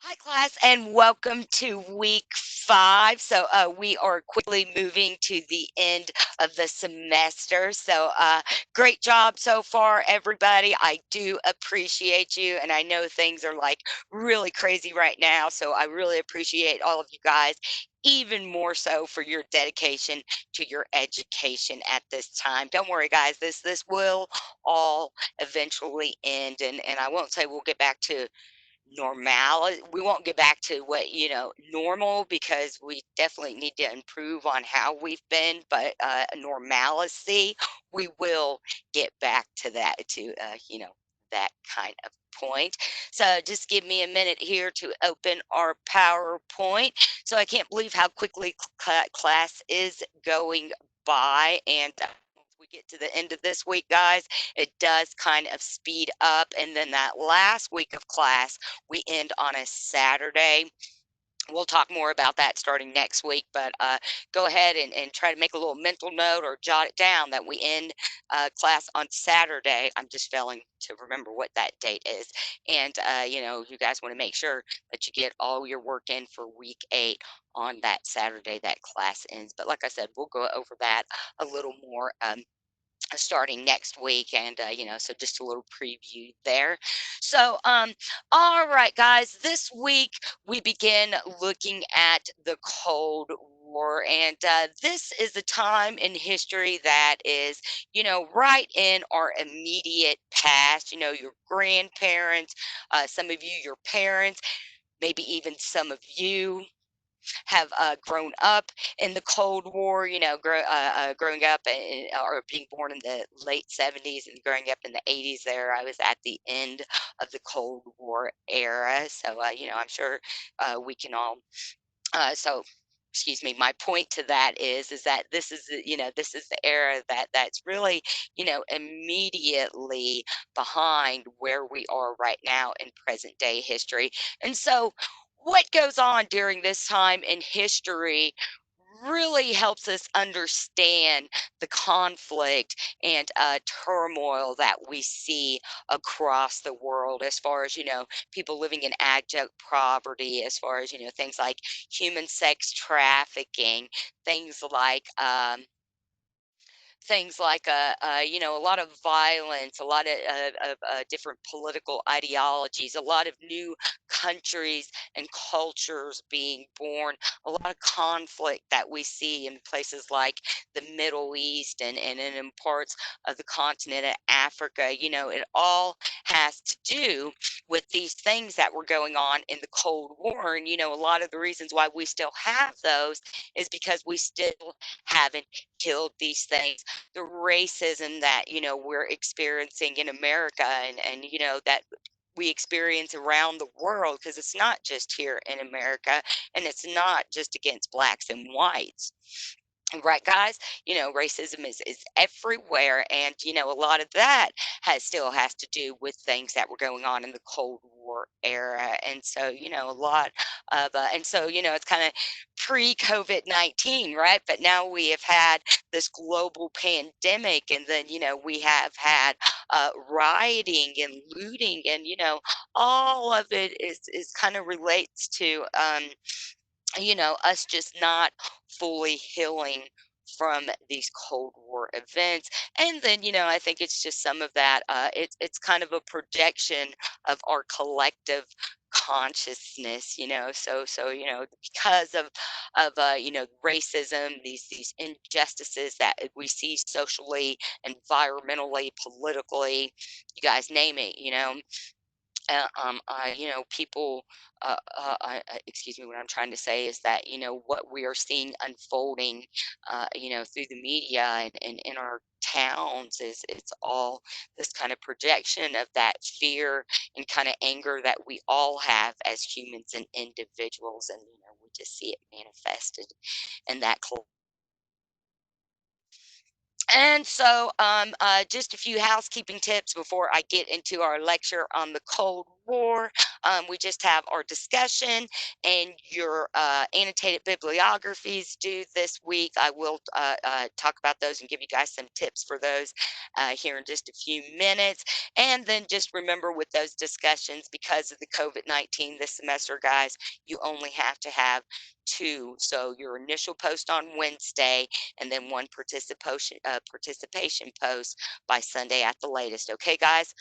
Hi, class, and welcome to week 5. We are quickly moving to the end of the semester. Great job so far, everybody. I do appreciate you, and I know things are like really crazy right now. So, I really appreciate all of you guys, even more so for your dedication to your education at this time. Don't worry, guys, this will all eventually end, and I won't say we'll get back to normal. We won't get back to what, normal, because we definitely need to improve on how we've been, but normalcy, we will get back to that, that kind of point. So just give me a minute here to open our PowerPoint. So I can't believe how quickly class is going by, and once we get to the end of this week, guys, it does kind of speed up. And then that last week of class, we end on a Saturday. We'll talk more about that starting next week, but go ahead and try to make a little mental note or jot it down that we end class on Saturday. I'm just failing to remember what that date is. And, you guys want to make sure that you get all your work in for week 8 on that Saturday that class ends. But like I said, we'll go over that a little more. Starting next week, and so just a little preview there. All right, guys, this week we begin looking at the Cold War, and this is a time in history that is, right in our immediate past. Your grandparents, some of you, your parents, maybe even some of you have grown up in the Cold War, growing up or being born in the late 70s and growing up in the 80s there. I was at the end of the Cold War era. I'm sure we can all, so excuse me, my point to that is that this is the era that's really, immediately behind where we are right now in present day history. And so what goes on during this time in history really helps us understand the conflict and turmoil that we see across the world, as far as, people living in abject poverty, as far as, things like human sex trafficking, things like a lot of violence, a lot of different political ideologies, a lot of new countries and cultures being born, a lot of conflict that we see in places like the Middle East and in parts of the continent of Africa. It all has to do with these things that were going on in the Cold War. And, a lot of the reasons why we still have those is because we still haven't killed these things. The racism that we're experiencing in America, and that we experience around the world, because it's not just here in America, and it's not just against blacks and whites. Right, guys? Racism is everywhere, and a lot of that still has to do with things that were going on in the Cold War era. And so, a lot of and so, it's kind of pre-COVID-19, right? But now we have had this global pandemic, and then we have had rioting and looting, and all of it is kind of relates to us just not fully healing from these Cold War events. And then, I think it's just some of that. It's kind of a projection of our collective consciousness. Because of racism, these injustices that we see socially, environmentally, politically, you guys name it. People, excuse me, what I'm trying to say is that, what we are seeing unfolding, through the media and in our towns is it's all this kind of projection of that fear and kind of anger that we all have as humans and individuals. And, we just see it manifested in that. And so, just a few housekeeping tips before I get into our lecture on the Cold War. We just have our discussion and your annotated bibliographies due this week. I will talk about those and give you guys some tips for those here in just a few minutes. And then just remember with those discussions, because of the COVID-19 this semester, guys, you only have to have two. So your initial post on Wednesday and then one participation post by Sunday at the latest. Okay, guys?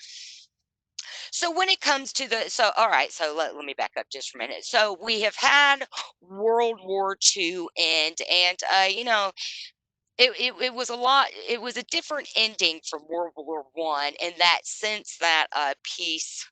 So when it comes to all right, so let me back up just for a minute. So we have had World War II end, and it was a lot. It was a different ending from World War One in that sense that peace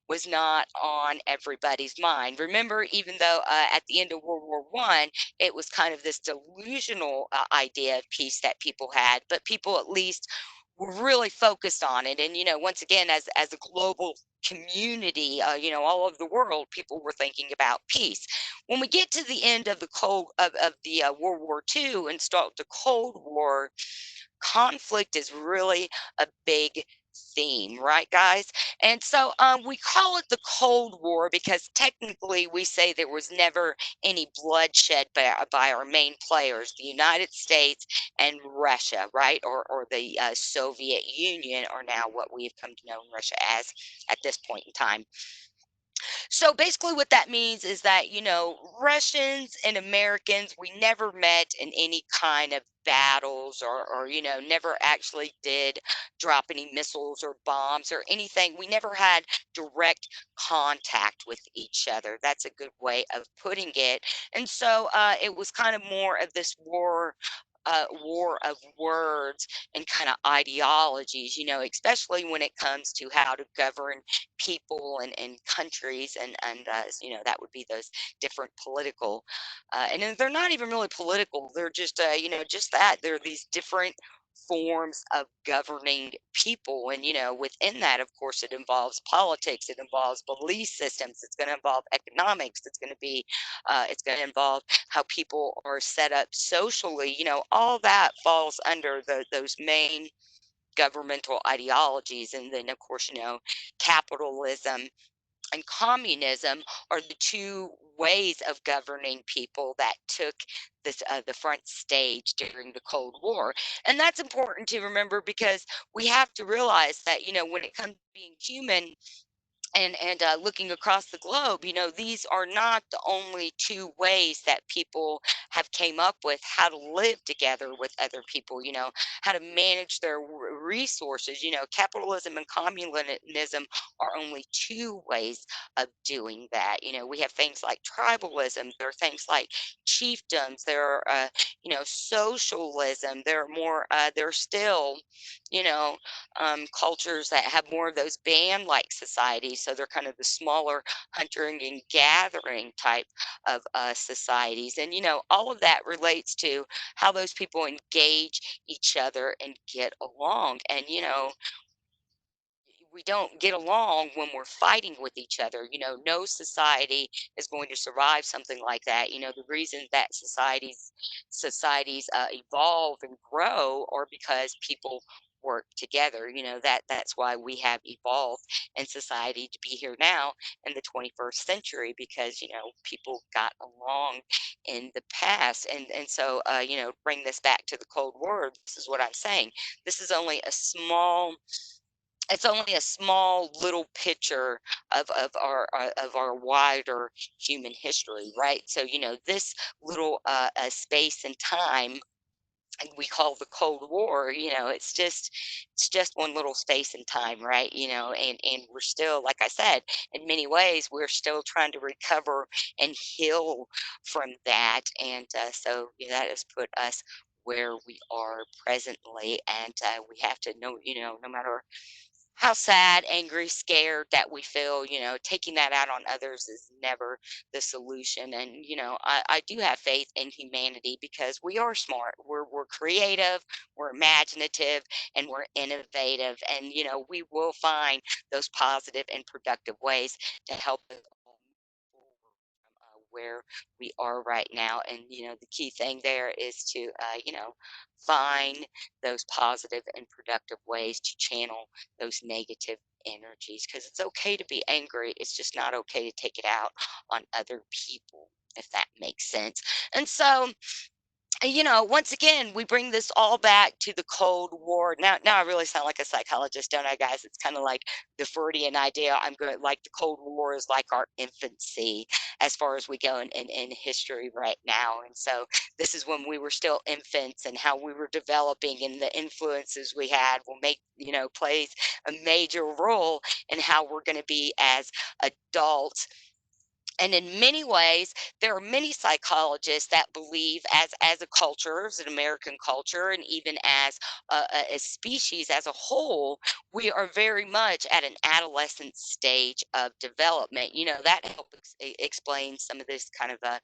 was not on everybody's mind. Remember, even though at the end of World War One, it was kind of this delusional idea of peace that people had, but people at least were really focused on it. And once again, as a global community, all over the world, people were thinking about peace. When we get to the end of the World War II and start the Cold War, conflict is really a big theme, right, guys? And so we call it the Cold War because technically we say there was never any bloodshed by our main players, the United States and Russia, right? Or the Soviet Union, or now what we have come to know Russia as at this point in time. So basically, what that means is that, Russians and Americans, we never met in any kind of battles or never actually did drop any missiles or bombs or anything. We never had direct contact with each other. That's a good way of putting it. And so it was kind of more of this war of words and kind of ideologies, especially when it comes to how to govern people and countries and that would be those different political and then they're not even really political, they're just just that they're these different forms of governing people. And within that, of course, it involves politics, it involves belief systems, it's going to involve economics, it's going to involve how people are set up socially. All that falls under those main governmental ideologies. And then, of course, capitalism and communism are the two ways of governing people that took the front stage during the Cold War. And that's important to remember because we have to realize that, when it comes to being human, and looking across the globe, these are not the only two ways that people have came up with how to live together with other people, how to manage their resources. Capitalism and communism are only two ways of doing that. We have things like tribalism, there are things like chiefdoms, there are socialism, there are more there's still you know cultures that have more of those band-like societies. So they're kind of the smaller hunting and gathering type of societies. And, all of that relates to how those people engage each other and get along. And, we don't get along when we're fighting with each other. No society is going to survive something like that. The reason that societies evolve and grow are because people work together. That's why we have evolved in society to be here now in the 21st century, because people got along in the past. And so bring this back to the Cold War. This is what I'm saying. This is only a small it's only a small little picture of our wider human history, right? So this little space and time and we call the Cold War, it's just one little space and time, right? And we're still, like I said, in many ways, we're still trying to recover and heal from that. And so that has put us where we are presently, and we have to know, no matter how sad, angry, scared that we feel, taking that out on others is never the solution. And, I do have faith in humanity because we are smart, we're creative, we're imaginative, and we're innovative. And, we will find those positive and productive ways to help us all move forward from where we are right now. And, the key thing there is to, find those positive and productive ways to channel those negative energies because it's okay to be angry. It's just not okay to take it out on other people, if that makes sense. And so, once again, we bring this all back to the Cold War. Now I really sound like a psychologist, don't I, guys? It's kind of like the Freudian idea. I'm going like the Cold War is like our infancy as far as we go in history right now. And so this is when we were still infants and how we were developing and the influences we had will plays a major role in how we're going to be as adults. And in many ways, there are many psychologists that believe, as a culture, as an American culture, and even as a species as a whole, we are very much at an adolescent stage of development. That helps explain some of this kind of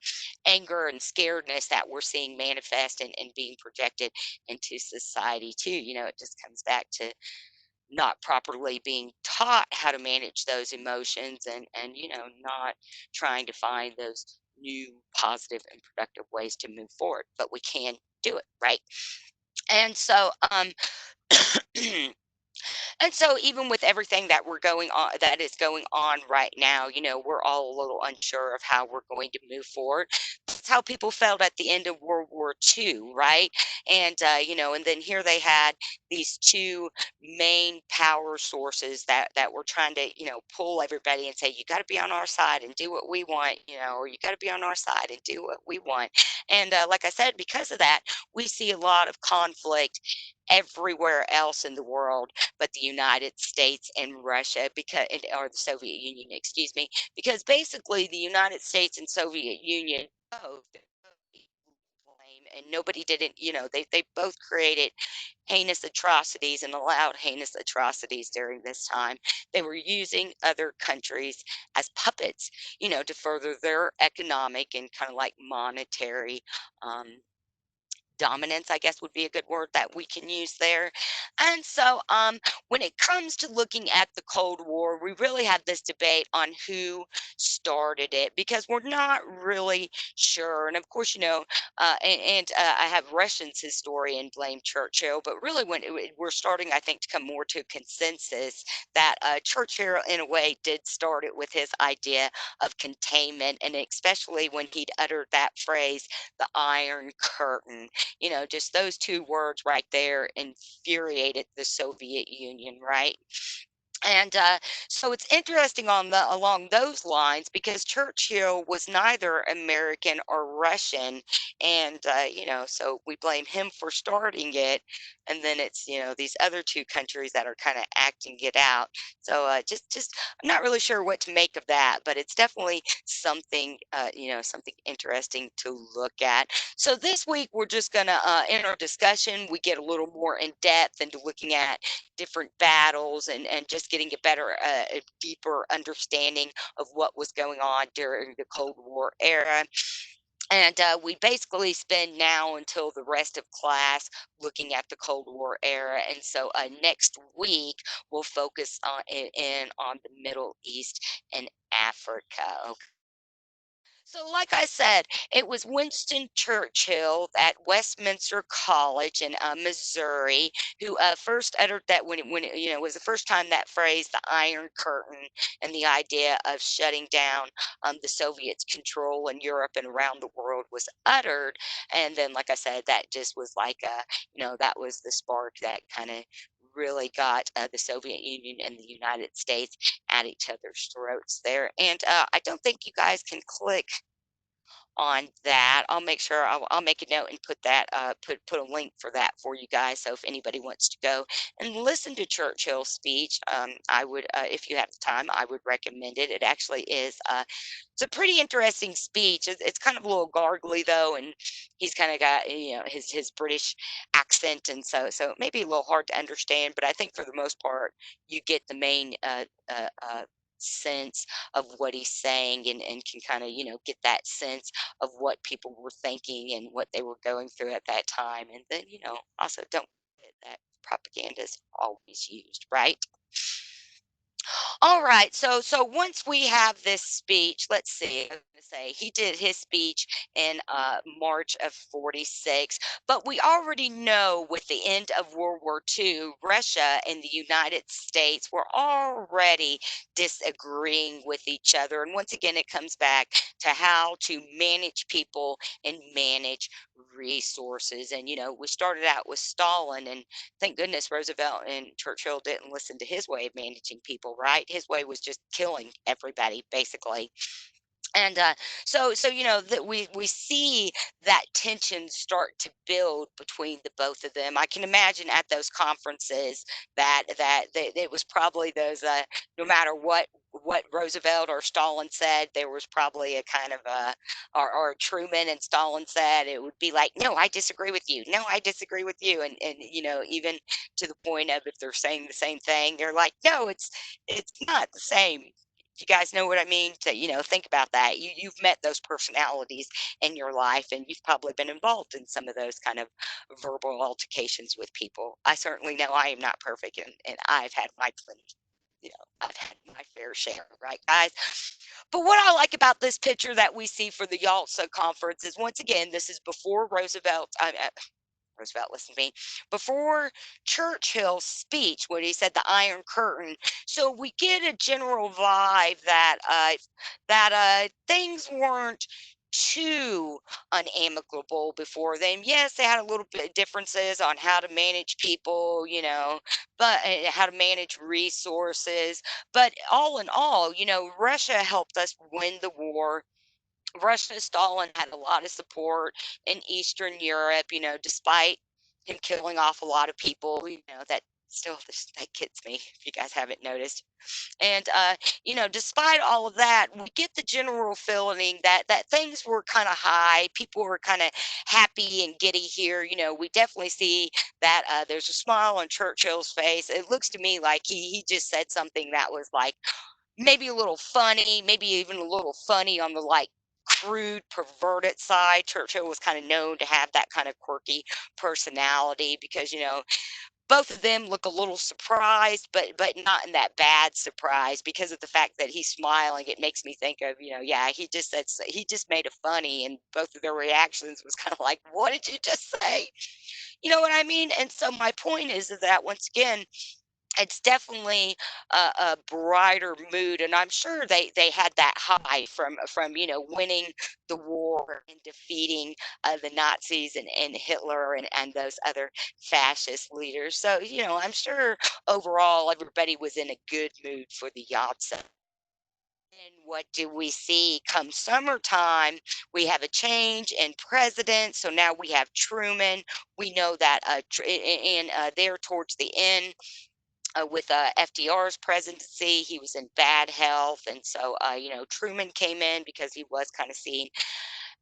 anger and scaredness that we're seeing manifest and being projected into society too. It just comes back to not properly being taught how to manage those emotions, and not trying to find those new positive and productive ways to move forward, but we can do it, right? And so And so even with everything that is going on right now, we're all a little unsure of how we're going to move forward. That's how people felt at the end of World War II, right? And then here they had these two main power sources that were trying to, pull everybody and say, you got to be on our side and do what we want, or you got to be on our side and do what we want. And like I said, because of that, we see a lot of conflict everywhere else in the world but the United States and Russia, or the Soviet Union, excuse me, because basically the United States and Soviet Union both blame, and nobody didn't, they both created heinous atrocities and allowed heinous atrocities during this time. They were using other countries as puppets, to further their economic and kind of like monetary um, dominance, I guess would be a good word that we can use there. And so, when it comes to looking at the Cold War, we really have this debate on who started it because we're not really sure. And of course, I have Russians historian blame Churchill, but really, we're starting, I think, to come more to a consensus that Churchill, in a way, did start it with his idea of containment, and especially when he'd uttered that phrase, the Iron Curtain. Just those two words right there infuriated the Soviet Union, right? And so it's interesting along those lines because Churchill was neither American or Russian, and so we blame him for starting it, and then it's these other two countries that are kind of acting it out. So just I'm not really sure what to make of that, but it's definitely something something interesting to look at. So this week we're just gonna in our discussion we get a little more in depth into looking at different battles and just getting a deeper understanding of what was going on during the Cold War era. And we basically spend now until the rest of class looking at the Cold War era. And so next week we'll focus in on the Middle East and Africa. So, like I said, it was Winston Churchill at Westminster College in Missouri who first uttered that when it was the first time that phrase, the Iron Curtain, and the idea of shutting down the Soviets' control in Europe and around the world was uttered. And then, like I said, that just was like that was the spark that kind of really got the Soviet Union and the United States at each other's throats there. And I don't think you guys can click on that. I'll make sure I'll make a note and put that put a link for that for you guys. So if anybody wants to go and listen to Churchill's speech, I would, if you have the time, I would recommend it. It actually is. It's a pretty interesting speech. It's kind of a little gargly though, and he's kind of got his British accent, and so it may be a little hard to understand. But I think for the most part, you get the main sense of what he's saying, and can kind of get that sense of what people were thinking and what they were going through at that time. And then also don't forget that propaganda is always used, right? All right. So once we have this speech, let's see. I was gonna say he did his speech in March of 46, but we already know with the end of World War II, Russia and the United States were already disagreeing with each other. And once again, it comes back to how to manage people and manage resources. And we started out with Stalin, and thank goodness Roosevelt and Churchill didn't listen to his way of managing people, right? His way was just killing everybody, basically. And that we see that tension start to build between the both of them. I can imagine at those conferences that it was probably those no matter what Roosevelt or Stalin said, there was probably a kind of or Truman and Stalin said, it would be like, no, I disagree with you. No, I disagree with you. And even to the point of if they're saying the same thing, they're like, no, it's not the same. You guys know what I mean? To, think about that. You've met those personalities in your life, and you've probably been involved in some of those kind of verbal altercations with people. I certainly know I am not perfect, and I've had my plenty. I've had my fair share, right, guys? But what I like about this picture that we see for the Yalta conference is once again, this is before Roosevelt, listen to me, before Churchill's speech when he said the Iron Curtain. So we get a general vibe that things weren't too unamicable before then. Yes, they had a little bit of differences on how to manage people, but how to manage resources. But all in all, Russia helped us win the war. Russia Stalin had a lot of support in Eastern Europe, despite him killing off a lot of people, that still that gets me if you guys haven't noticed. And despite all of that, we get the general feeling that things were kind of high. People were kind of happy and giddy here. We definitely see that there's a smile on Churchill's face. It looks to me like he just said something that was like maybe a little funny, maybe even a little funny on the like crude, perverted side. Churchill was kind of known to have that kind of quirky personality because, both of them look a little surprised, but not in that bad surprise because of the fact that he's smiling. It makes me think of, yeah, he just made it funny, and both of their reactions was kind of like, what did you just say? You know what I mean? And so my point is that once again, it's definitely a brighter mood, and I'm sure they had that high from winning the war and defeating the Nazis and Hitler and those other fascist leaders. So I'm sure overall everybody was in a good mood for the Yahtzee. And what do we see come summertime? We have a change in president. So now we have Truman. We know that there towards the end with FDR's presidency, he was in bad health. And so, Truman came in because he was kind of seen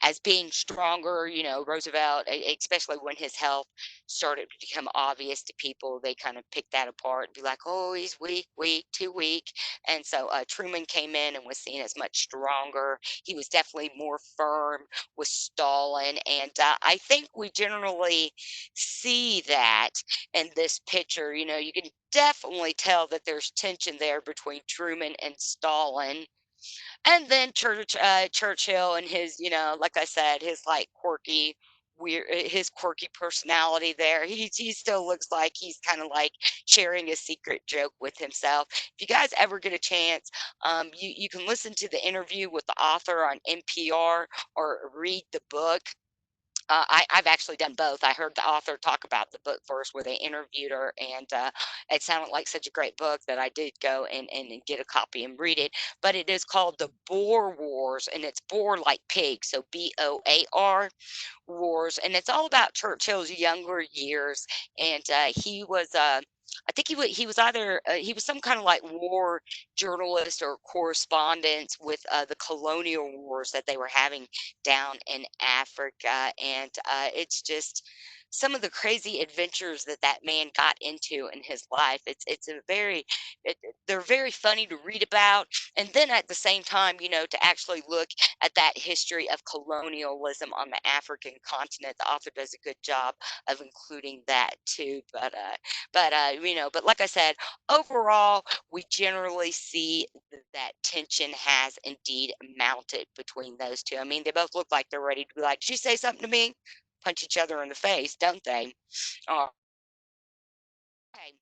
as being stronger. Roosevelt, especially when his health started to become obvious to people, they kind of picked that apart and be like, oh, he's weak, weak, too weak. And so Truman came in and was seen as much stronger. He was definitely more firm with Stalin. And I think we generally see that in this picture. You can definitely tell that there's tension there between Truman and Stalin. And then Churchill and his, like I said, his like quirky, weird, his quirky personality there. He still looks like he's kind of like sharing a secret joke with himself. If you guys ever get a chance, you can listen to the interview with the author on NPR or read the book. I've actually done both. I heard the author talk about the book first, where they interviewed her, and it sounded like such a great book that I did go and get a copy and read it. But it is called The Boer Wars, and it's Boer like pig, so Boar wars, and it's all about Churchill's younger years. And he was, I think he was either he was some kind of like war journalist or correspondent with the colonial wars that they were having down in Africa. And it's just some of the crazy adventures that that man got into in his life. It's a very they're very funny to read about, and then at the same time, to actually look at that history of colonialism on the African continent. The author does a good job of including that too. But like I said, overall, we generally see that tension has indeed mounted between those two. I mean, they both look like they're ready to be like, "Did you say something to me?" Punch each other in the face, don't they? Oh, okay.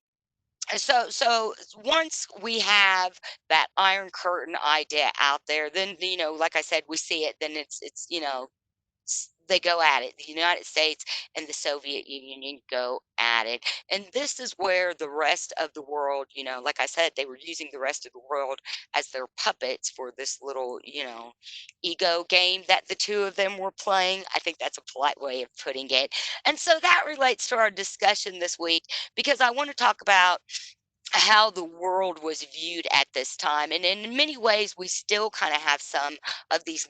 So once we have that Iron Curtain idea out there, then like I said, we see it. Then it's they go at it. The United States and the Soviet Union go at it. And this is where the rest of the world, like I said, they were using the rest of the world as their puppets for this little, ego game that the two of them were playing. I think that's a polite way of putting it. And so that relates to our discussion this week because I want to talk about how the world was viewed at this time, and in many ways we still kind of have some of this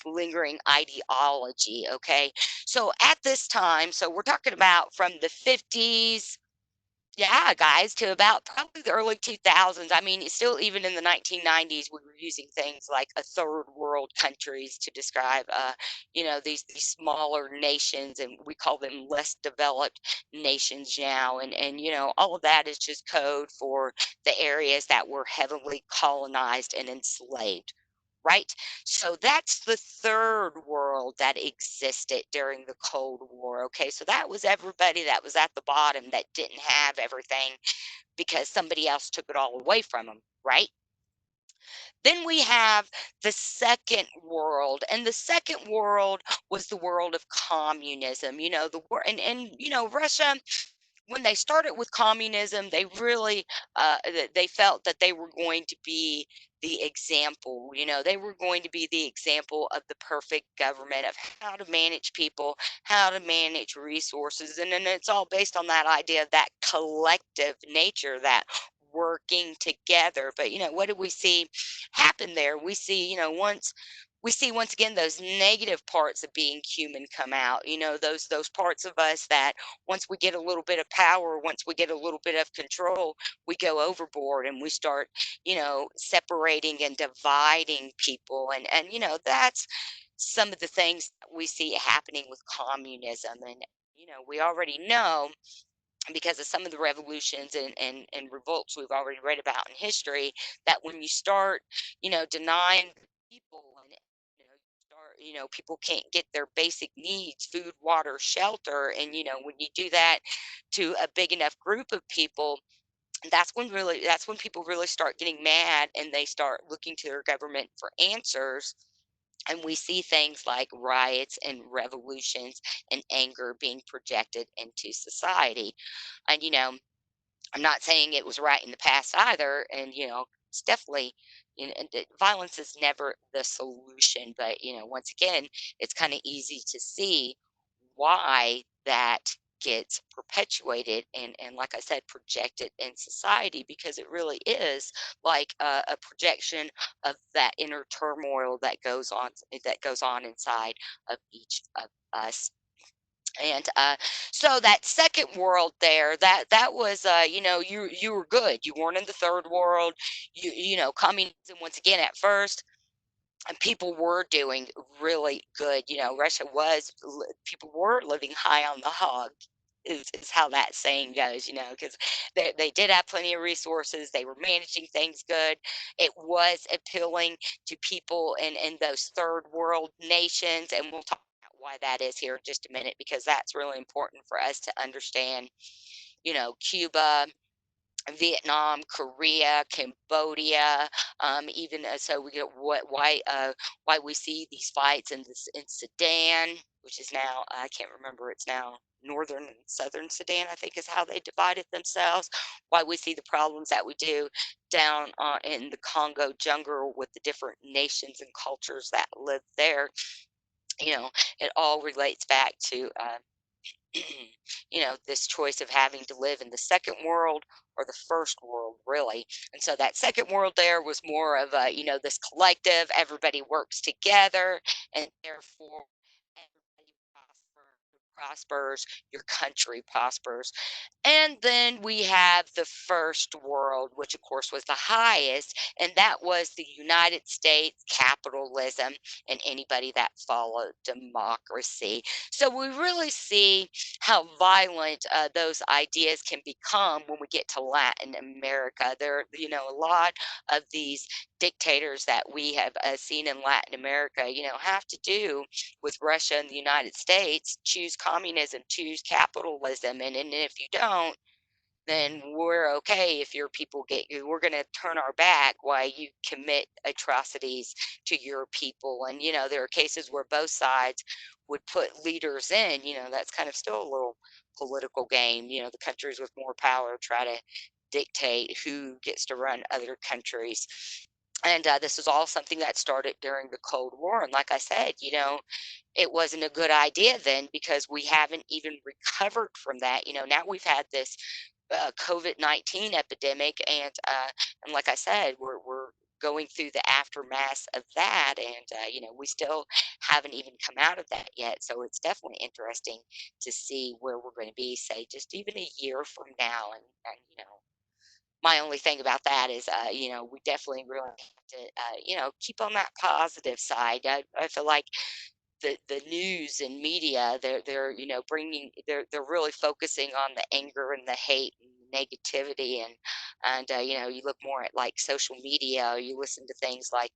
lingering ideology. Okay, so at this time, so we're talking about from the 50s, yeah, guys, to about probably the early 2000s. I mean, it's still even in the 1990s, we were using things like a third world countries to describe, these smaller nations, and we call them less developed nations now. And all of that is just code for the areas that were heavily colonized and enslaved. Right? So that's the third world that existed during the Cold War. Okay. So that was everybody that was at the bottom that didn't have everything because somebody else took it all away from them. Right. Then we have the second world, and the second world was the world of communism. The war, and Russia, when they started with communism, they really they felt that they were going to be the example. They were going to be the example of the perfect government of how to manage people, how to manage resources, and then it's all based on that idea of that collective nature, that working together. But what do we see happen there? We see once again those negative parts of being human come out. Those parts of us that once we get a little bit of power, once we get a little bit of control, we go overboard and we start, separating and dividing people. And that's some of the things that we see happening with communism. And we already know because of some of the revolutions and revolts we've already read about in history, that when you start, denying people, and people can't get their basic needs, food, water, shelter, and when you do that to a big enough group of people, that's when people really start getting mad and they start looking to their government for answers. And we see things like riots and revolutions and anger being projected into society. And I'm not saying it was right in the past either. And it's definitely, and violence is never the solution. But once again, it's kind of easy to see why that gets perpetuated and like I said, projected in society, because it really is like a projection of that inner turmoil that goes on inside of each of us. And so that second world there, that was, you were good. You weren't in the third world. Communism once again at first, and people were doing really good. Russia people were living high on the hog. Is how that saying goes, because they did have plenty of resources. They were managing things good. It was appealing to people in those third world nations. And we'll talk about why that is here in just a minute, because that's really important for us to understand. Cuba, Vietnam, Korea, Cambodia, even so we get why we see these fights in Sudan, which is now, I can't remember, it's now northern and southern Sudan, I think is how they divided themselves. Why we see the problems that we do down in the Congo jungle with the different nations and cultures that live there. It all relates back to this choice of having to live in the second world or the first world, really. And so that second world there was more of this collective, everybody works together, and therefore everybody prospers. prospers, your country prospers. And then we have the first world, which of course was the highest, and that was the United States capitalism and anybody that followed democracy. So we really see how violent those ideas can become when we get to Latin America. There, a lot of these dictators that we have seen in Latin America, have to do with Russia and the United States. Choose communism, choose capitalism, and if you don't, then we're okay. If your people get you, we're going to turn our back while you commit atrocities to your people. And there are cases where both sides would put leaders in. That's kind of still a little political game. The countries with more power try to dictate who gets to run other countries. And this is all something that started during the Cold War. And like I said, it wasn't a good idea then, because we haven't even recovered from that. Now we've had this COVID-19 epidemic, and like I said, we're going through the aftermath of that, and we still haven't even come out of that yet. So it's definitely interesting to see where we're going to be, say, just even a year from now. And my only thing about that is, we definitely really have to, keep on that positive side. I feel like the news and media, they're bringing, they're really focusing on the anger and the hate and negativity, and you look more at like social media, or you listen to things like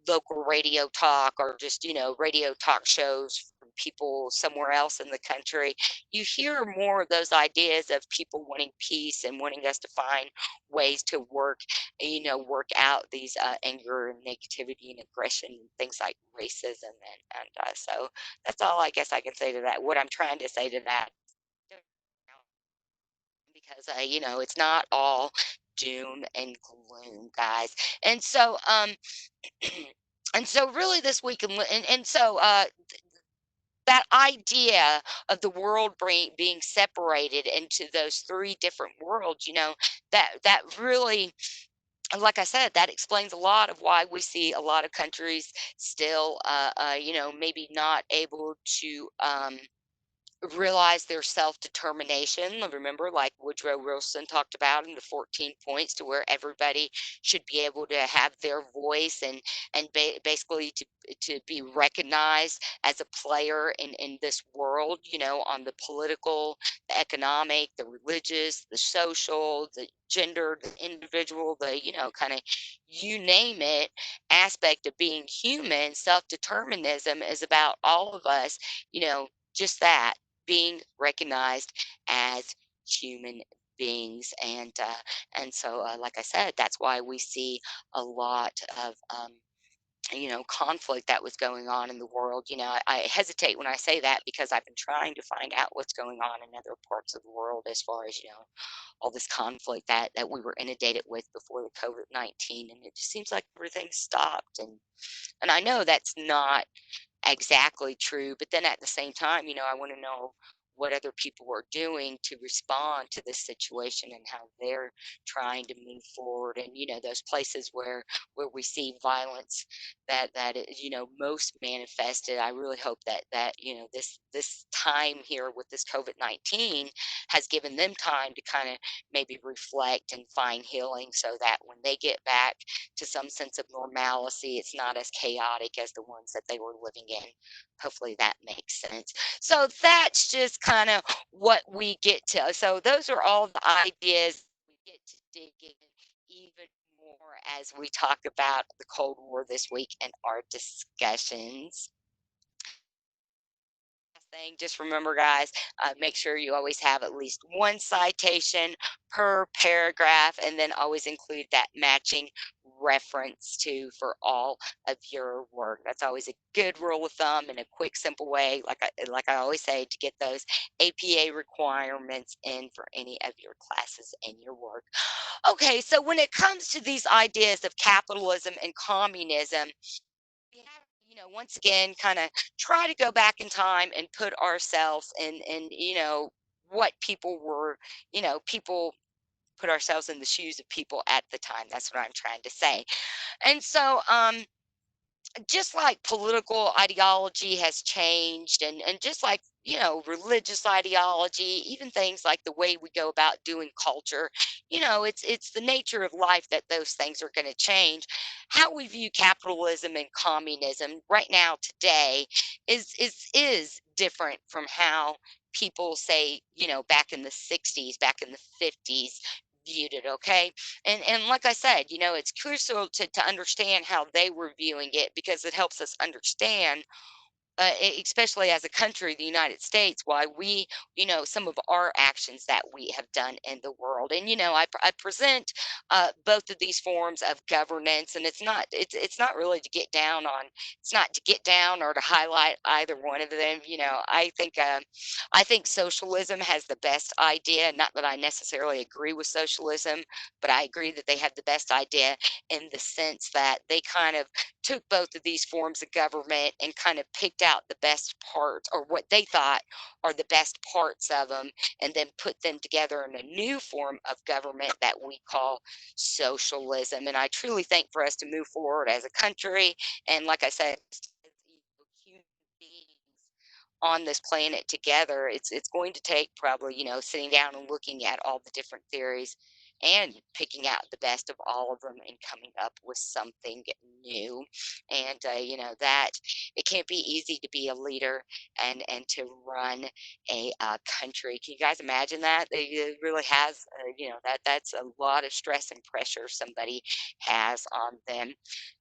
local radio talk, or just radio talk shows from people somewhere else in the country. You hear more of those ideas of people wanting peace and wanting us to find ways to work out these anger and negativity and aggression and things like racism, and so that's all I guess I can say to that. What I'm trying to say to that, because it's not all doom and gloom, guys. And so and so really this week, and so that idea of the world being separated into those three different worlds, that really, like I said, that explains a lot of why we see a lot of countries still, maybe not able to realize their self-determination. Remember, like Woodrow Wilson talked about in the 14 points, to where everybody should be able to have their voice, and basically to be recognized as a player in this world, on the political, the economic, the religious, the social, the gender, the individual, the kind of, you name it, aspect of being human. Self-determinism is about all of us, just that, being recognized as human beings. And so like I said, that's why we see a lot of conflict that was going on in the world. I hesitate when I say that, because I've been trying to find out what's going on in other parts of the world, as far as all this conflict that we were inundated with before the COVID-19, and it just seems like everything stopped. And I know that's not exactly true. But then at the same time, I want to know what other people are doing to respond to this situation, and how they're trying to move forward. And those places where we see violence that is, most manifested. I really hope that this time here with this COVID-19 has given them time to kind of maybe reflect and find healing, so that when they get back to some sense of normalcy, it's not as chaotic as the ones that they were living in. Hopefully that makes sense. So that's just kind of what we get to. So those are all the ideas we get to dig in even more as we talk about the Cold War this week in our discussions. Thing, just remember, guys, make sure you always have at least one citation per paragraph, and then always include that matching reference to for all of your work. That's always a good rule of thumb, and a quick, simple way, like I always say, to get those APA requirements in for any of your classes and your work. Okay, so when it comes to these ideas of capitalism and communism, we have, once again, kind of try to go back in time and put ourselves in, what people were, people put ourselves in the shoes of people at the time. That's what I'm trying to say. And so just like political ideology has changed, and just like, religious ideology, even things like the way we go about doing culture, it's the nature of life that those things are going to change. How we view capitalism and communism right now today is different from how people say, back in the 60s, back in the 50s viewed it. Okay. And like I said, it's crucial to understand how they were viewing it, because it helps us understand, especially as a country, the United States, why we, some of our actions that we have done in the world. And I present both of these forms of governance, and it's not really to get down on, it's not to get down or to highlight either one of them. I think socialism has the best idea. Not that I necessarily agree with socialism, but I agree that they have the best idea in the sense that they kind of took both of these forms of government and kind of picked out the best parts, or what they thought are the best parts of them, and then put them together in a new form of government that we call socialism. And I truly think for us to move forward as a country, and like I said, as human beings on this planet together, it's going to take probably, sitting down and looking at all the different theories and picking out the best of all of them and coming up with something new. And that it can't be easy to be a leader and to run a country. Can you guys imagine that? It really has, that's a lot of stress and pressure somebody has on them.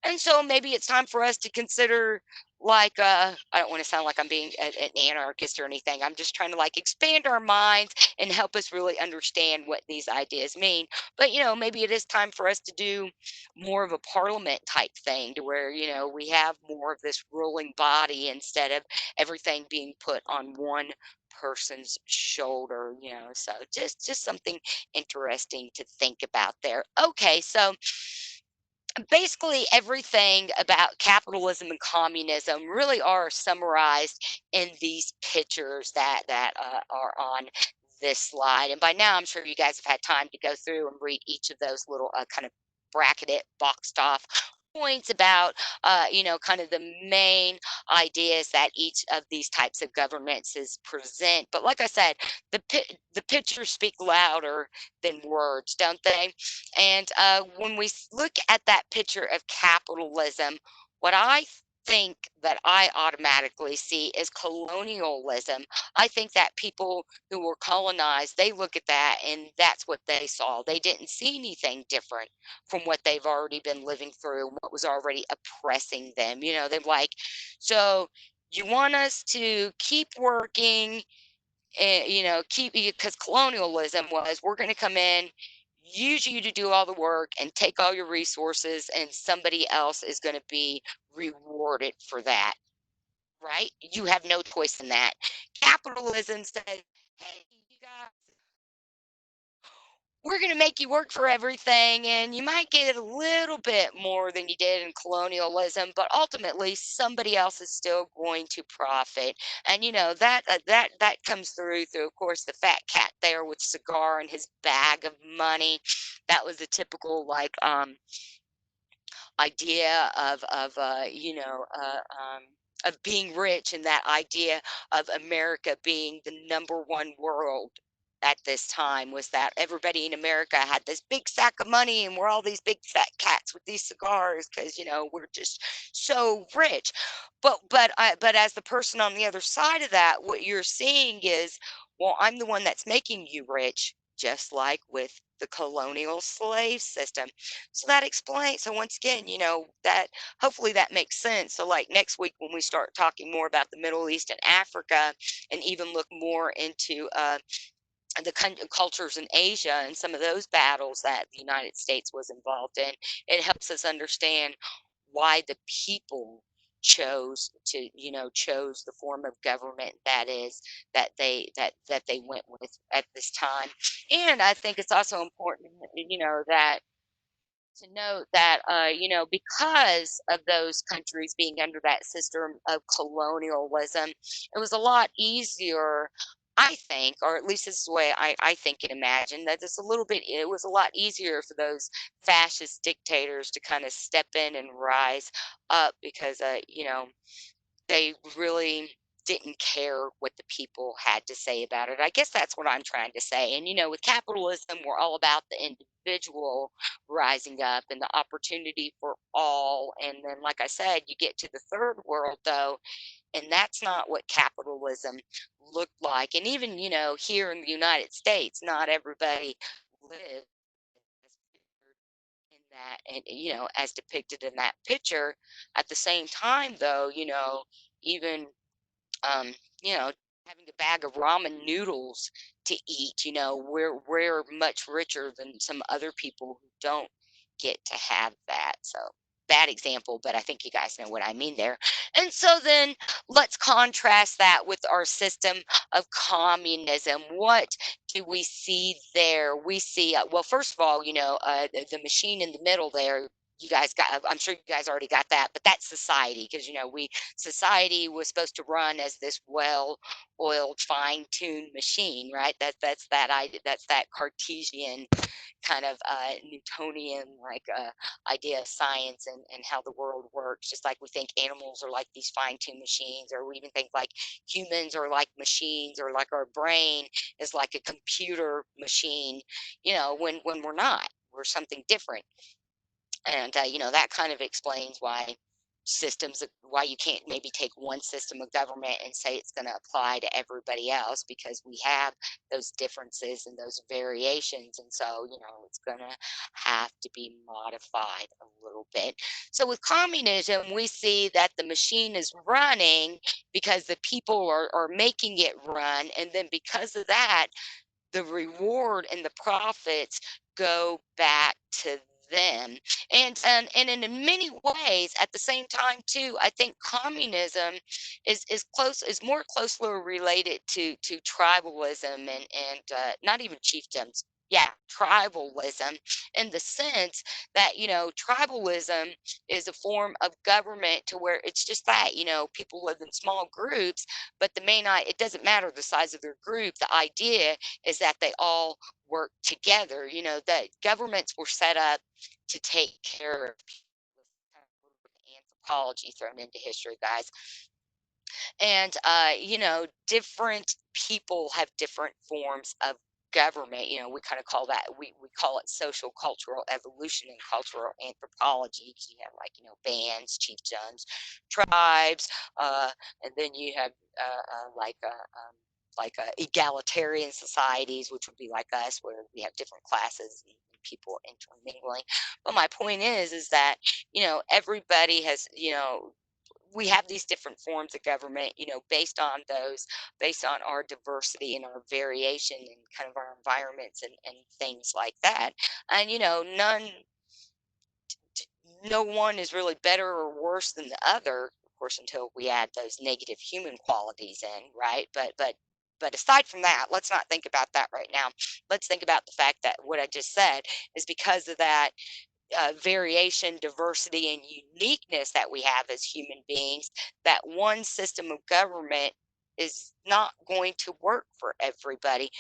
And so maybe it's time for us to consider, like, I don't want to sound like I'm being an anarchist or anything. I'm just trying to like expand our minds and help us really understand what these ideas mean. But maybe it is time for us to do more of a parliament type thing, to where we have more of this ruling body instead of everything being put on one person's shoulder. So just something interesting to think about there. Okay, so basically everything about capitalism and communism really are summarized in these pictures that are on this slide. And by now, I'm sure you guys have had time to go through and read each of those little kind of bracketed, boxed off points about, kind of the main ideas that each of these types of governances present. But like I said, the pictures speak louder than words, don't they? And when we look at that picture of capitalism, what I think that I automatically see is colonialism. I think that people who were colonized, they look at that and that's what they saw. They didn't see anything different from what they've already been living through, what was already oppressing them. They're like, so you want us to keep working, and keep, because colonialism was, we're going to come in, use you to do all the work and take all your resources, and somebody else is going to be rewarded for that. Right? You have no choice in that. Capitalism says, hey, you guys, we're going to make you work for everything, and you might get a little bit more than you did in colonialism, but ultimately somebody else is still going to profit. And that comes through, of course, the fat cat there with cigar and his bag of money. That was a typical, like, idea of being rich, and that idea of America being the number one world at this time, was that everybody in America had this big sack of money, and we're all these big fat cats with these cigars because we're just so rich. But as the person on the other side of that, what you're seeing is, well, I'm the one that's making you rich, just like with the colonial slave system. So that explains. So once again, that hopefully that makes sense. So like next week when we start talking more about the Middle East and Africa, and even look more into the cultures in Asia and some of those battles that the United States was involved in, it helps us understand why the people chose the form of government that they went with at this time. And I think it's also important, that to note that, because of those countries being under that system of colonialism, it was a lot easier I think, or at least this is the way I think and imagine, that it was a lot easier for those fascist dictators to kind of step in and rise up because, they really didn't care what the people had to say about it. I guess that's what I'm trying to say. And, with capitalism, we're all about the individual rising up and the opportunity for all. And then, like I said, you get to the third world, though, and that's not what capitalism looked like. And even, here in the United States, not everybody lives as pictured in that, and as depicted in that picture. At the same time, though, even um, you know, having a bag of ramen noodles to eat, we're much richer than some other people who don't get to have that. So bad example, but I think you guys know what I mean there. And so then let's contrast that with our system of communism. What do we see there? We see, well, first of all, the machine in the middle there. You guys got, I'm sure you guys already got that, but that's society because, society was supposed to run as this well-oiled, fine-tuned machine, right? That's that idea. That's that Cartesian kind of Newtonian like idea of science and how the world works. Just like we think animals are like these fine-tuned machines, or we even think like humans are like machines, or like our brain is like a computer machine. When we're not, we're something different. And that kind of explains why you can't maybe take one system of government and say it's going to apply to everybody else, because we have those differences and those variations, and so it's going to have to be modified a little bit. So with communism, we see that the machine is running because the people are making it run, and then because of that, the reward and the profits go back to them. And in many ways, at the same time too, I think communism is more closely related to tribalism and not even chiefdoms. Yeah, tribalism, in the sense that tribalism is a form of government to where it's just that people live in small groups, but it doesn't matter the size of their group. The idea is that they all work together. That governments were set up to take care of people. Kind of a little bit of anthropology thrown into history, guys. And different people have different forms of government. We kind of call that, we call it social cultural evolution in cultural anthropology. 'Cause you have, like, bands, chiefdoms, tribes, and then you have egalitarian societies, which would be like us, where we have different classes and people intermingling. But my point is that everybody has, we have these different forms of government, based on our diversity and our variation and kind of our environments and things like that. And, no one is really better or worse than the other, of course, until we add those negative human qualities in, right? But aside from that, let's not think about that right now. Let's think about the fact that what I just said is because of that variation, diversity, and uniqueness that we have as human beings, that one system of government is not going to work for everybody.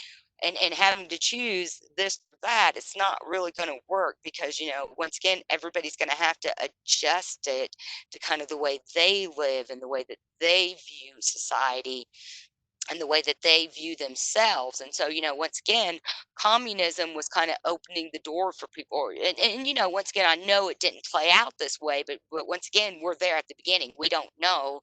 And having to choose this or that, it's not really going to work because, once again, everybody's going to have to adjust it to kind of the way they live and the way that they view society and the way that they view themselves. And so, once again, communism was kind of opening the door for people. And once again, I know it didn't play out this way, but once again, we're there at the beginning. We don't know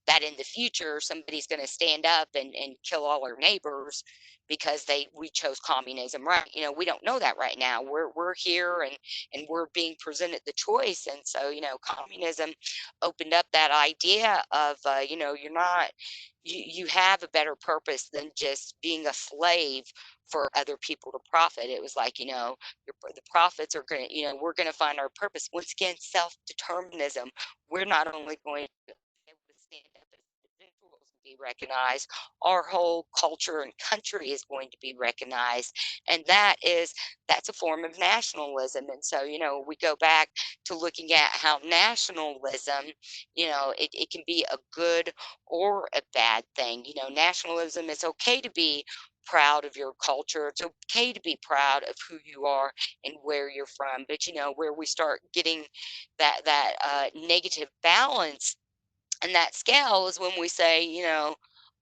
that in the future somebody's going to stand up and kill all our neighbors because we chose communism, right? We don't know that right now. We're here and we're being presented the choice. And so, communism opened up that idea of you're not, you have a better purpose than just being a slave for other people to profit. It was like, the profits are going to, we're going to find our purpose. Once again, self-determinism. We're not only going to be able to stand up as individuals and be be recognized, our whole culture and country is going to be recognized. And that's a form of nationalism. And so, we go back to looking at how nationalism, it can be a good or a bad thing. Nationalism, it's okay to be proud of your culture. It's okay to be proud of who you are and where you're from. But where we start getting that negative balance and that scale is when we say,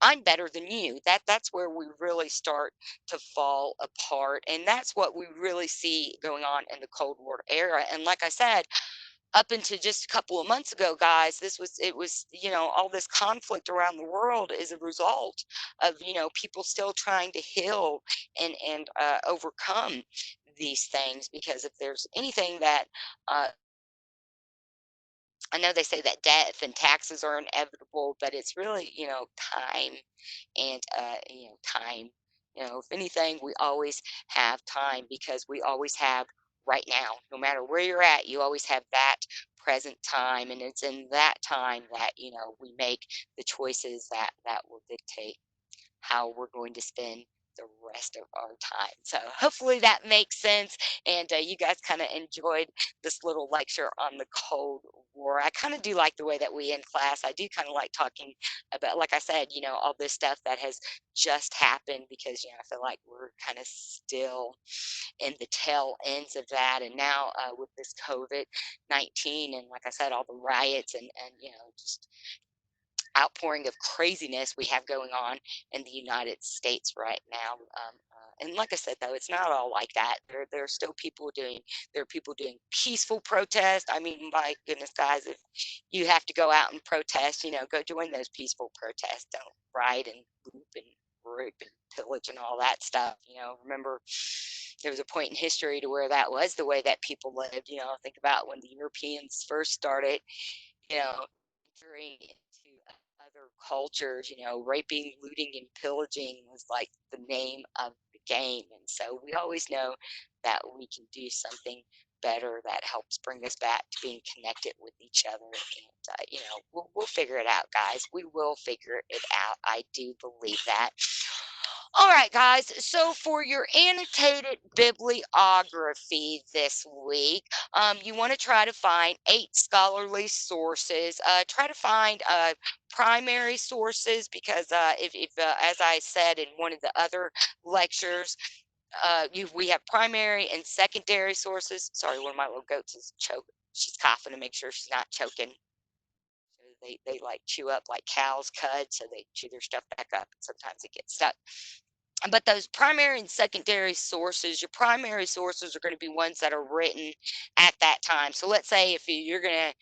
I'm better than you. That's where we really start to fall apart. And that's what we really see going on in the Cold War era. And like I said, up until just a couple of months ago, guys, it was, all this conflict around the world is a result of, people still trying to heal and overcome these things. Because if there's anything that uh, I know they say that death and taxes are inevitable, but it's really, time and, time. If anything, we always have time because we always have right now. No matter where you're at, you always have that present time, and it's in that time that we make the choices that will dictate how we're going to spend the rest of our time. So hopefully that makes sense. And you guys kind of enjoyed this little lecture on the Cold War. I kind of do like the way that we end class. I do kind of like talking about, like I said, all this stuff that has just happened because, I feel like we're kind of still in the tail ends of that. And now with this COVID-19 and like I said, all the riots and just outpouring of craziness we have going on in the United States right now. And like I said, though, it's not all like that. There are still people doing there are people doing peaceful protest. I mean, my goodness, guys, if you have to go out and protest, go join those peaceful protests. Don't riot and loot and rape and pillage and all that stuff. Remember there was a point in history to where that was the way that people lived. Think about when the Europeans first started entering into other cultures, raping, looting, and pillaging was like the name of the game. And so we always know that we can do something better that helps bring us back to being connected with each other. And, we'll figure it out, guys. We will figure it out. I do believe that. All right, guys. So for your annotated bibliography this week, you want to try to find 8 scholarly sources. Try to find primary sources because as I said in one of the other lectures, we have primary and secondary sources. Sorry, one of my little goats is choking. She's coughing to make sure she's not choking. So they like chew up like cows cud, so they chew their stuff back up. And sometimes it gets stuck. But those primary and secondary sources, your primary sources are going to be ones that are written at that time. So let's say if you're going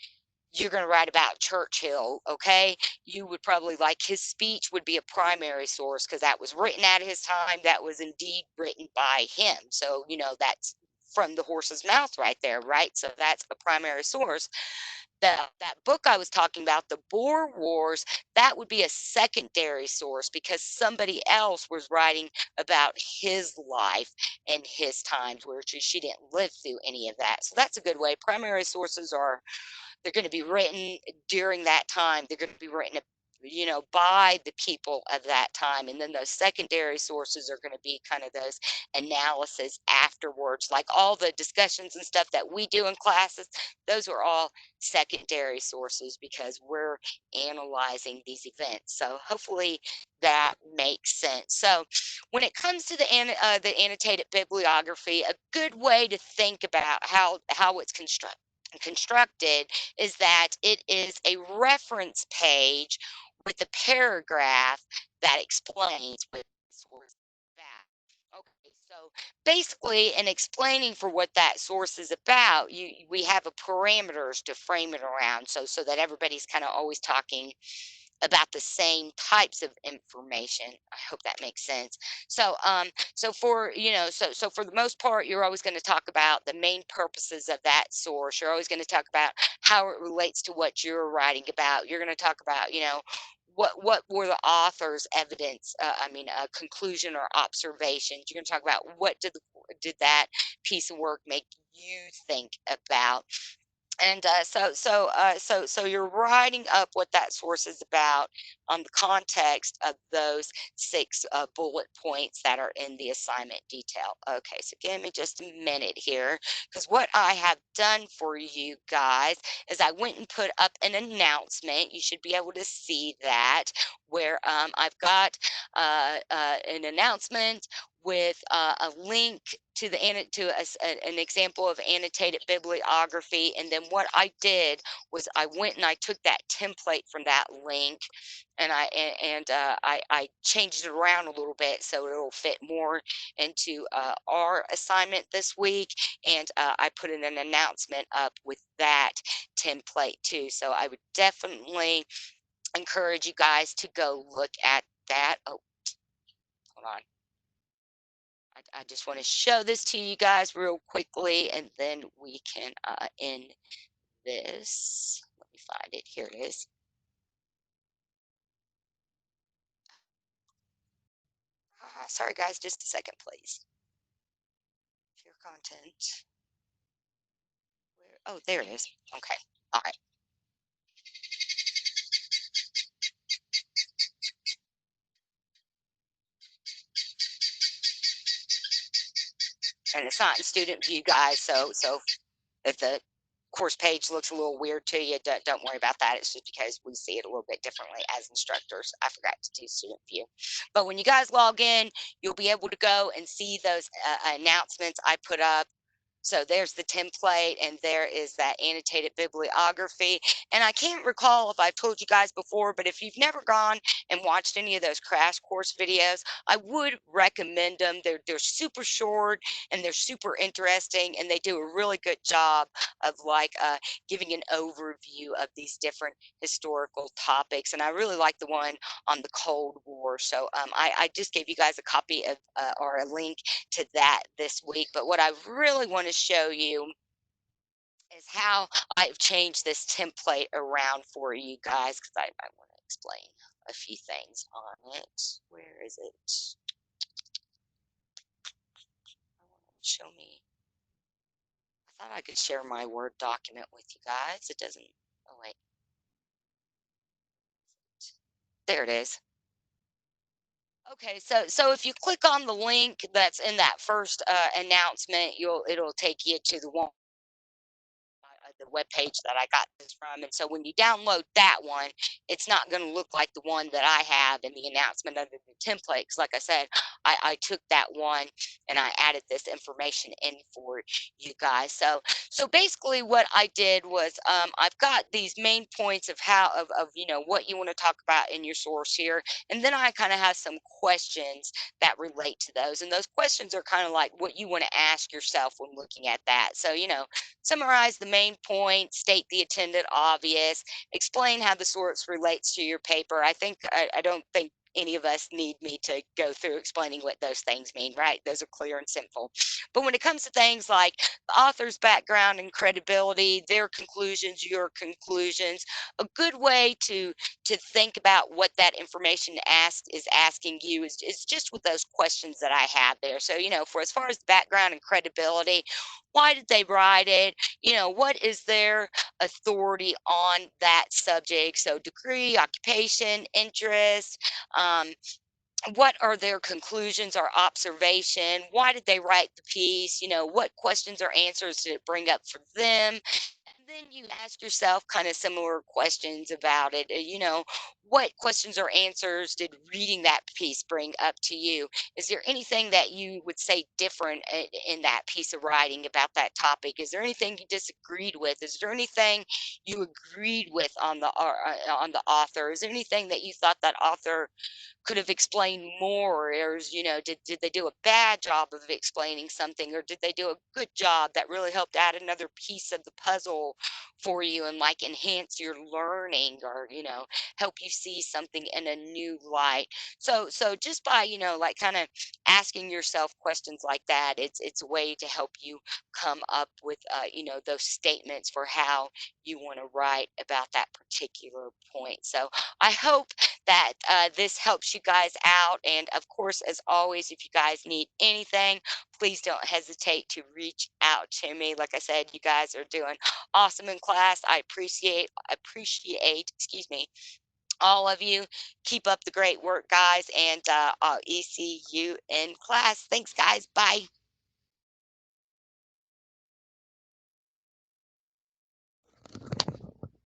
to write about Churchill, okay? You would probably like his speech would be a primary source because that was written at his time. That was indeed written by him. So, that's from the horse's mouth right there, right? So that's a primary source. That book I was talking about, the Boer Wars, that would be a secondary source because somebody else was writing about his life and his times, where she didn't live through any of that. So that's a good way. Primary sources they're going to be written during that time. They're going to be written, by the people of that time. And then those secondary sources are going to be kind of those analysis afterwards, like all the discussions and stuff that we do in classes. Those are all secondary sources because we're analyzing these events. So hopefully that makes sense. So when it comes to the annotated bibliography, a good way to think about how it's constructed is that it is a reference page with a paragraph that explains what the source is about. Okay, so basically, in explaining for what that source is about, we have a parameters to frame it around, so that everybody's kind of always talking about the same types of information. I hope that makes sense. So for for the most part, you're always going to talk about the main purposes of that source. You're always going to talk about how it relates to what you're writing about. You're going to talk about, what were the author's evidence? Conclusion or observations. You're going to talk about what did that piece of work make you think about. And so you're writing up what that source is about on the context of those six bullet points that are in the assignment detail. Okay, so give me just a minute here, because what I have done for you guys is I went and put up an announcement. You should be able to see that, where I've got an announcement with a link to an example of annotated bibliography. And then what I did was I went and I took that template from that link, and I changed it around a little bit so it'll fit more into our assignment this week. And I put in an announcement up with that template too. So I would definitely encourage you guys to go look at that. Oh, hold on. I just want to show this to you guys real quickly, and then we can end this. Let me find it. Here it is. Sorry, guys. Just a second, please. Share content. Where? Oh, there it is. Okay. All right. And it's not in student view, guys. So if the course page looks a little weird to you, don't worry about that. It's just because we see it a little bit differently as instructors. I forgot to do student view. But when you guys log in, you'll be able to go and see those announcements I put up. So there's the template, and there is that annotated bibliography. And I can't recall if I've told you guys before, but if you've never gone and watched any of those crash course videos, I would recommend them. They're super short and they're super interesting, and they do a really good job of like giving an overview of these different historical topics. And I really like the one on the Cold War. So I just gave you guys a copy of or a link to that this week. But what I really want to show you is how I've changed this template around for you guys, because I want to explain a few things on it. Where is it? I want to show me. I thought I could share my Word document with you guys. It doesn't. Oh, wait. There it is. Okay, so if you click on the link that's in that first announcement, it'll take you to the one the web page that I got this from. And so when you download that one, it's not going to look like the one that I have in the announcement under the template. Because, like I said, I took that one and I added this information in for you guys. So basically, what I did was I've got these main points of of what you want to talk about in your source here, and then I kind of have some questions that relate to those. And those questions are kind of like what you want to ask yourself when looking at that. So summarize the main point, state the attended obvious, explain how the source relates to your paper. I don't think any of us need me to go through explaining what those things mean, right? Those are clear and simple. But when it comes to things like the author's background and credibility, their conclusions, your conclusions, a good way to think about what that information asked is asking you is just with those questions that I have there. So, for as far as the background and credibility, why did they write it? What is their authority on that subject? So degree, occupation, interest, um, what are their conclusions or observation? Why did they write the piece? What questions or answers did it bring up for them? And then you ask yourself kind of similar questions about it. What questions or answers did reading that piece bring up to you? Is there anything that you would say different in that piece of writing about that topic? Is there anything you disagreed with? Is there anything you agreed with on the author? Is there anything that you thought that author could have explained more, or did they do a bad job of explaining something, or did they do a good job that really helped add another piece of the puzzle for you and like enhance your learning, or help you see something in a new light? So just by like kind of asking yourself questions like that, it's a way to help you come up with those statements for how you want to write about that particular point. So I hope that this helps you guys out. And of course, as always, if you guys need anything, please don't hesitate to reach out to me. Like I said, you guys are doing awesome in class. I appreciate, excuse me, all of you. Keep up the great work, guys, and I'll see you in class. Thanks, guys. Bye.